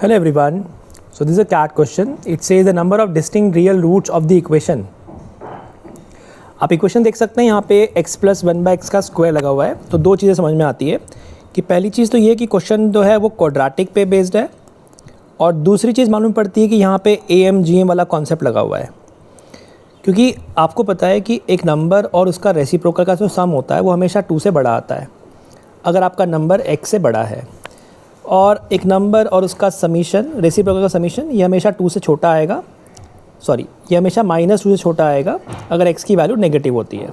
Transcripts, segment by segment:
Hello everyone. So this is a CAT question. It says the number of distinct real roots of the equation. आप equation देख सकते हैं यहाँ पे x plus 1/x का square लगा हुआ है। तो दो चीज़ें समझ में आती है कि पहली चीज़ तो ये कि क्वेश्चन जो है वो क्वाड्रेटिक पे बेस्ड है, और दूसरी चीज़ मालूम पड़ती है कि यहाँ पे AMGM वाला कॉन्सेप्ट लगा हुआ है। क्योंकि आपको पता है कि एक नंबर और उसका रेसिप्रोकल का जो सम होता है वो हमेशा 2 से बड़ा आता है। अगर आपका नंबर x से बड़ा है और एक नंबर और उसका समीशन, रेसिप्रोकल का समीशन, ये हमेशा 2 से छोटा आएगा, ये हमेशा -2 से छोटा आएगा अगर x की वैल्यू नेगेटिव होती है।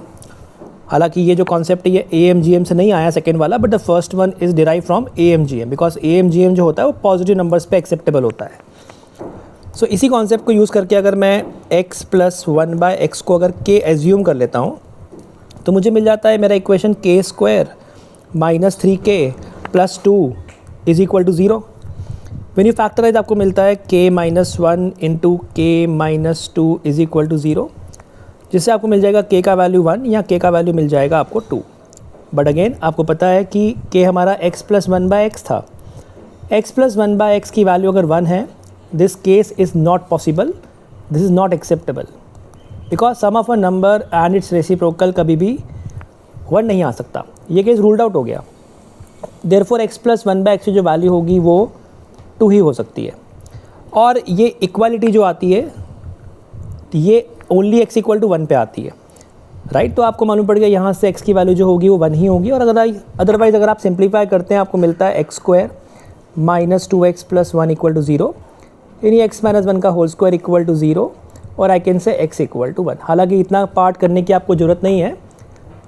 हालांकि ये जो कॉन्सेप्ट है ये AMGM से नहीं आया सेकेंड वाला, but the first one is derive from AMGM, because AMGM जो होता है वो पॉजिटिव नंबर्स पे एक्सेप्टेबल होता है। सो इसी कॉन्सेप्ट को यूज़ करके अगर मैं x प्लस 1/x को अगर k एज्यूम कर लेता हूँ तो मुझे मिल जाता है मेरा equation k square minus 3k plus 2 is equal to 0। When you factorise आपको मिलता है k minus 1 into k minus 2 is equal to 0, जिससे आपको मिल जाएगा k का वैल्यू 1 या k का वैल्यू मिल जाएगा आपको 2। बट अगेन आपको पता है कि k हमारा x प्लस 1/x था। x प्लस 1/x की वैल्यू अगर 1 है, this case is not possible, this is not acceptable, because sum of a number and its reciprocal कभी भी 1 नहीं आ सकता। ये केस रूल्ड आउट हो गया। देयरफॉर x प्लस 1/x की जो वैल्यू होगी वो 2 ही हो सकती है। और ये इक्वालिटी जो आती है ये ओनली x इक्वल टू 1 पे आती है, राइट। तो आपको मालूम पड़ गया यहाँ से x की वैल्यू जो होगी वो 1 ही होगी। और अदरवाइज़ अगर आप सिंप्लीफाई करते हैं आपको मिलता है x square minus 2x plus 1 equal to 0, यानी x माइनस 1 का होल स्क्वायर इक्वल टू 0, और I can say x equal to 1। हालांकि इतना पार्ट करने की आपको ज़रूरत नहीं है,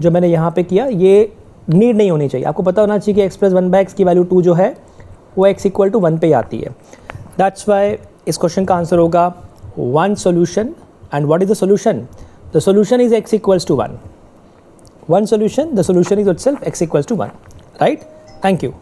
जो मैंने यहाँ पे किया ये नीड नहीं होनी चाहिए। आपको पता होना चाहिए कि x प्लस 1/x की वैल्यू 2 जो है वो x इक्वल टू 1 पे ही आती है। दैट्स वाई इस क्वेश्चन का आंसर होगा 1 solution. And what is the solution? The solution is x equals to 1। 1 solution, the solution is itself x equals to 1, right. Thank you.